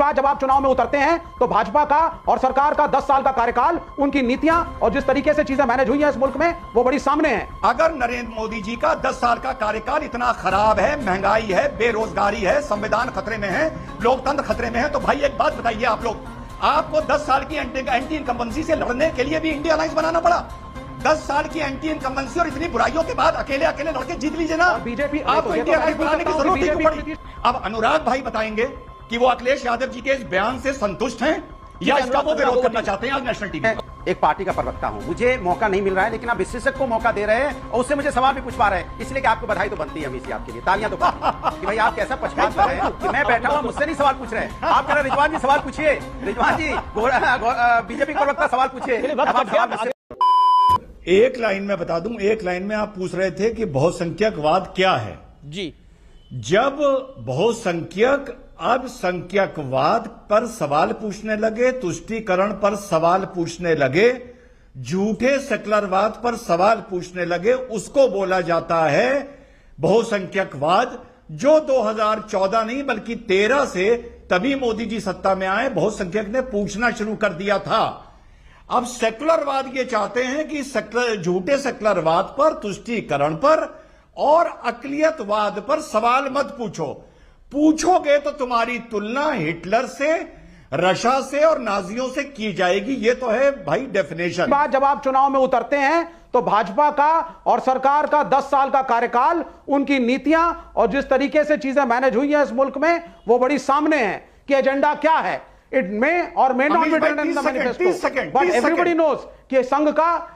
बाद जब आप चुनाव में उतरते हैं तो भाजपा का और सरकार का 10 साल का कार्यकाल, उनकी नीतियां और जिस तरीके से चीजें मैनेज हुई हैं इस मुल्क में, वो बड़ी सामने है। अगर नरेंद्र मोदी जी का 10 साल का कार्यकाल इतना खराब है, महंगाई है, बेरोजगारी है, संविधान खतरे में है, लोकतंत्र खतरे में है, तो भाई एक बात बताइए आप लोग, आपको 10 साल की एंटी इनकम्बेंसी से लड़ने के लिए भी इंडिया अलायंस बनाना पड़ा। 10 साल की एंटी इनकम्बेंसी और इतनी बुराइयों के बाद अकेले लड़के जीत लीजिए ना। बीजेपी आपको इंडिया अलायंस बनाने की जरूरत ही पड़ी। अब अनुराग भाई बताएंगे कि वो अखिलेश यादव जी के इस बयान से संतुष्ट हैं या इसका वो विरोध करना चाहते हैं आज नेशनल टीवी पर। एक पार्टी का प्रवक्ता हूं, मुझे मौका नहीं मिल रहा है, लेकिन आप विशेषज्ञ को मौका दे रहे हैं और उससे मुझे सवाल भी पूछ पा रहे हैं, इसलिए कि आपको बधाई तो बनती है हमेशा, आपके लिए तालियां तो बनती है कि भाई आप कैसा पक्षपात कर रहे हैं कि मैं बैठा हूं मुझसे नहीं सवाल पूछ रहे हैं। आप कह रहे रिजवान जी सवाल पूछिए, रिजवान जी बीजेपी को प्रवक्ता सवाल पूछिए। एक लाइन में बता दूं, एक लाइन में आप पूछ रहे थे कि बहुसंख्यकवाद क्या है जी। जब बहुसंख्यक अल्पसंख्यकवाद पर सवाल पूछने लगे, तुष्टीकरण पर सवाल पूछने लगे, झूठे सेकुलरवाद पर सवाल पूछने लगे, उसको बोला जाता है बहुसंख्यकवाद, जो 2014 नहीं बल्कि 13 से तभी मोदी जी सत्ता में आए बहुसंख्यक ने पूछना शुरू कर दिया था। अब सेकुलरवाद ये चाहते हैं कि झूठे सेकुलरवाद पर, तुष्टीकरण पर और अकलियतवाद पर सवाल मत पूछो। पूछोगे तो तुम्हारी तुलना हिटलर से, रशिया से और नाजियों से की जाएगी। ये तो है भाई डेफिनेशन। बाद जब आप चुनाव में उतरते हैं तो भाजपा का और सरकार का 10 साल का कार्यकाल, उनकी नीतियां और जिस तरीके से चीजें मैनेज हुई हैं इस मुल्क में, वो बड़ी सामने है कि एजेंडा क्या है। इट मे और may not be written in the manifesto, but everybody knows कि संघ का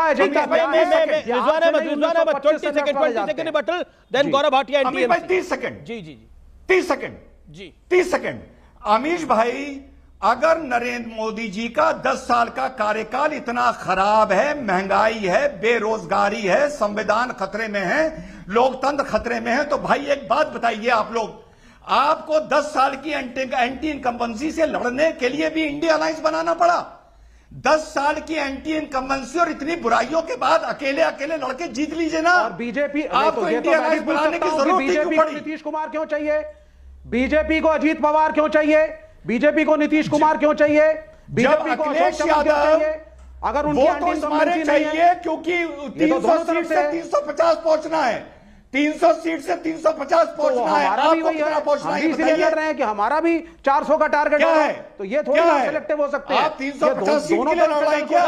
एजेंडा क्या है। रिजवान अहमद 20 सेकंड बटल, देन गौरव भाटिया एंड अमीश भाई 30 सेकंड। जी जी जी 30 सेकंड जी 30 सेकंड। अमीश भाई, अगर नरेंद्र मोदी जी का 10 साल का कार्यकाल इतना खराब है, महंगाई है, बेरोजगारी है, संविधान खतरे में है, लोकतंत्र खतरे में है, तो भाई एक बात बताइए आप लोग, आपको 10 साल की एंटी इनकम्बेंसी से लड़ने के लिए भी इंडिया अलायंस बनाना पड़ा। 10 साल की एंटी इनकम्बेंसी और इतनी बुराइयों के बाद अकेले लड़के जीत लीजिए ना। और बीजेपी आपको इंडिया अलायंस बनाने की जरूरत ही क्यों पड़ी? नीतीश कुमार क्यों चाहिए? बीजेपी को अजीत पवार क्यों चाहिए? बीजेपी को नीतीश कुमार क्यों चाहिए? बीजेपी को अखिलेश यादव चाहिए? अगर उनकी एंटी इनकम्बेंसी चाहिए, क्योंकि 300 सीट से 350 पहुंचना है, 300 सीट से 350 पहुंचना है, हमारा भी इसलिए लड़ रहे हैं कि हमारा भी 400 का टारगेट है, तो ये थोड़ी सेलेक्टिव हो सकते हैं। आप 350 सीट के लिए लड़ रहे हैं क्या?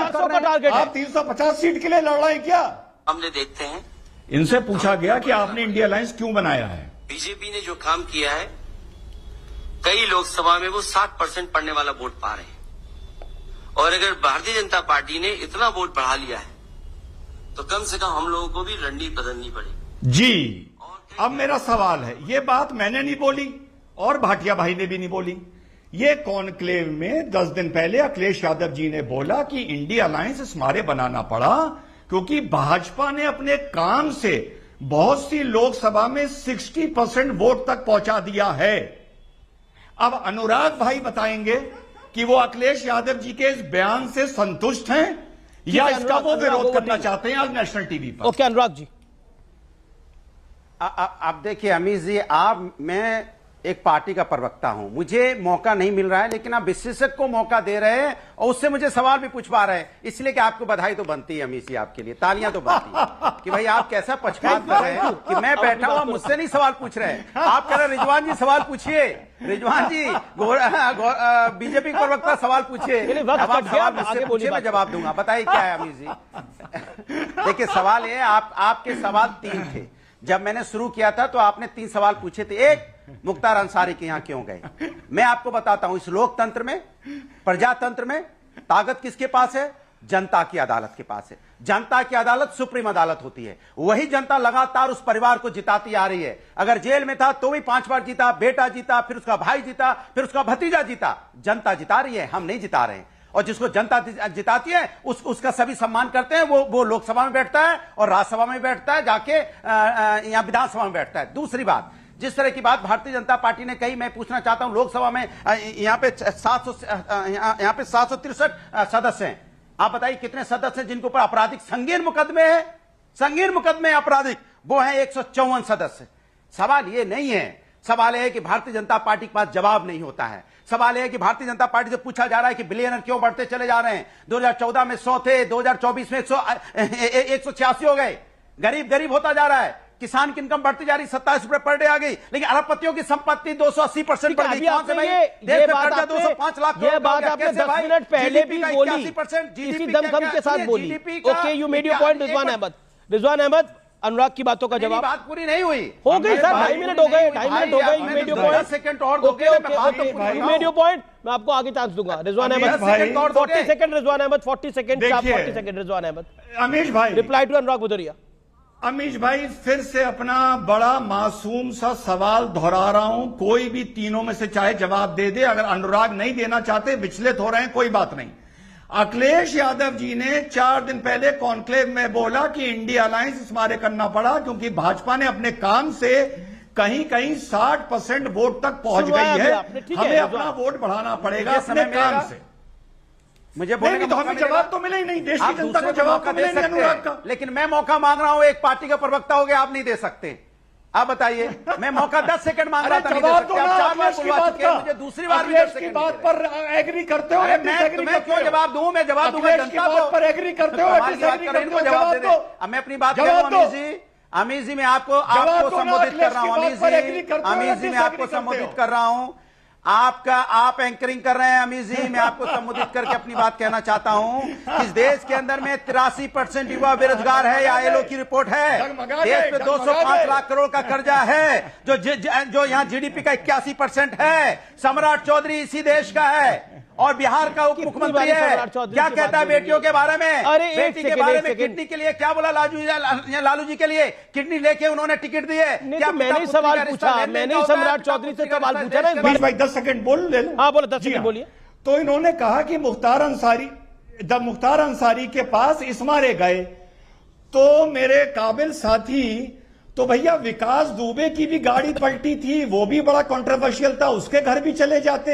आप 350 सीट के लिए लड़ रहे हैं क्या? हमने देखते हैं, इनसे पूछा गया कि आपने इंडिया अलायंस क्यों बनाया है। बीजेपी ने जो काम किया है, कई लोकसभा में वो 60% पड़ने वाला वोट पा रहे हैं, और अगर भारतीय जनता पार्टी ने इतना वोट बढ़ा लिया है तो कम से कम हम लोगों को भी रणनीति बदलनी पड़ेगी। जी, अब मेरा सवाल है, ये बात मैंने नहीं बोली और भाटिया भाई ने भी नहीं बोली, ये कॉन्क्लेव में 10 दिन पहले अखिलेश यादव जी ने बोला कि इंडिया अलायंस इस मारे बनाना पड़ा क्योंकि भाजपा ने अपने काम से बहुत सी लोकसभा में 60% वोट तक पहुंचा दिया है। अब अनुराग भाई बताएंगे कि वो अखिलेश यादव जी के इस बयान से संतुष्ट हैं या इसका वो विरोध करना चाहते हैं आज नेशनल टीवी पर। ओके अनुराग जी। आप देखिए अमीश जी, मैं एक पार्टी का प्रवक्ता हूं, मुझे मौका नहीं मिल रहा है, लेकिन आप विशेषज्ञ को मौका दे रहे हैं और उससे मुझे सवाल भी पूछ पा रहे हैं, इसलिए कि आपको बधाई तो बनती है अमीश जी, आपके लिए तालियां तो बनती है कि भाई आप कैसा पक्षपात कर रहे हैं कि मैं बैठा हूं मुझसे नहीं सवाल पूछ रहे हैं। आप कह रहे रिजवान जी सवाल पूछिए, रिजवान जी बीजेपी के प्रवक्ता सवाल पूछिए, मैं जवाब दूंगा। बताइए क्या है अमीश जी? देखिए सवाल ये, आपके सवाल 3 थे। जब मैंने शुरू किया था तो आपने 3 सवाल पूछे थे। एक, मुख्तार अंसारी के यहां क्यों गए? मैं आपको बताता हूं, इस लोकतंत्र में, प्रजातंत्र में ताकत किसके पास है? जनता की अदालत के पास है। जनता की अदालत सुप्रीम अदालत होती है। वही जनता लगातार उस परिवार को जिताती आ रही है। अगर जेल में था तो भी 5 बार जीता, बेटा जीता, फिर उसका भाई जीता, फिर उसका भतीजा जीता। जनता जिता रही है, हम नहीं जिता रहे हैं। और जिसको जनता जिताती है उसका सभी सम्मान करते हैं। वो लोकसभा में बैठता है और राज्यसभा में बैठता है, जाके यहां विधानसभा में बैठता है। दूसरी बात, जिस तरह की बात भारतीय जनता पार्टी ने कही, मैं पूछना चाहता हूं, लोकसभा में यहां पे 763 सदस्य हैं। आप बताइए कितने सदस्य हैं जिनके ऊपर आपराधिक संगीन मुकदमे हैं? संगीन मुकदमे आपराधिक वो हैं 154 सदस्य। सवाल ये नहीं है, सवाल है कि भारतीय जनता पार्टी के पास जवाब नहीं होता है। सवाल है कि भारतीय जनता पार्टी से पूछा जा रहा है कि बिलियनर क्यों बढ़ते चले जा रहे हैं। 2014 में 100 थे, 2024 में 186 हो गए। गरीब गरीब होता जा रहा है, किसान की इनकम बढ़ती जा रही, 27 रुपए पर डे आ गई, लेकिन अरबपतियों की संपत्ति 280% बढ़ गई। कहां से भाई? ये बात आपने 205 लाख ये बात आपने 10 मिनट पहले भी बोली, इसी दमखम के साथ बोली। Okay, you made your point Rizwan Ahmed. Rizwan Ahmed, Anurag की बातों का जवाब। बात पूरी नहीं हुई, हो गई सर, 2.5 मिनट हो गए, 2.5 मिनट हो गए। You made your point, second और okay okay, you made your point. मैं आपको आगे चांस दूंगा। Rizwan Ahmed 40 second, Rizwan Ahmed 40 second, 40 second. Rizwan Ahmed, Amish भाई, रिप्लाई टू अनुराग भदौरिया। अमीश भाई, फिर से अपना बड़ा मासूम सा सवाल दोहरा रहा हूं। कोई भी तीनों में से चाहे जवाब दे दे, अगर अनुराग नहीं देना चाहते, विचलित हो रहे हैं, कोई बात नहीं। अखिलेश यादव जी ने 4 दिन पहले कॉन्क्लेव में बोला कि इंडिया अलायंस इस मारे करना पड़ा क्योंकि भाजपा ने अपने काम से कहीं कहीं 60% वोट तक पहुंच गई है, हमें अपना वोट बढ़ाना पड़ेगा अपने काम से। मुझे बोलने तो हमें जवाब तो मिले ही नहीं, देश की जनता को जवाब तो मिले नहीं अनुराग का। लेकिन मैं मौका मांग रहा हूं, एक पार्टी का प्रवक्ता हो गया, आप नहीं दे सकते। आप बताइए, मैं मौका 10 सेकंड मांग रहा था, नहीं दे सकते। आप 4 बार बुलवा चुके हैं मुझे, दूसरी बार भी 10 सेकंड की बात पर एग्री करते हो। मैं क्यों जवाब दूं? मैं जवाब दूंगा जनता को। पर एग्री करते हो, इनको जवाब दे दो। अब मैं अपनी बात कर रहा हूं। अमीश जी, मैं आपको संबोधित कर रहा हूं। अमीश जी, मैं आपको संबोधित कर रहा हूं। आप एंकरिंग कर रहे हैं अमीश जी, मैं आपको संबोधित करके अपनी बात कहना चाहता हूं। इस देश के अंदर में 83% युवा बेरोजगार है, या आईएलओ की रिपोर्ट है। देश पे 205 लाख करोड़ का कर्जा है, जो यहाँ जीडीपी का 81% है। सम्राट चौधरी इसी देश का है और बिहार का उप मुख्यमंत्री है। क्या कहता है बेटियों के बारे में? बेटी के बारे में किडनी के लिए क्या बोला लालू जी के लिए? किडनी लेके उन्होंने टिकट दिए। क्या मैंने सवाल पूछा, मैंने सम्राट चौधरी से सवाल पूछा ना। भाई 10 सेकंड बोल ले लो। हाँ बोलो, 10 सेकंड बोलिए। तो इन्होंने कहा कि मुख्तार अंसारी के पास इस मारे गए, तो मेरे काबिल साथी, तो भैया विकास दुबे की भी गाड़ी पलटी थी, वो भी बड़ा कंट्रोवर्शियल था, उसके घर भी चले जाते।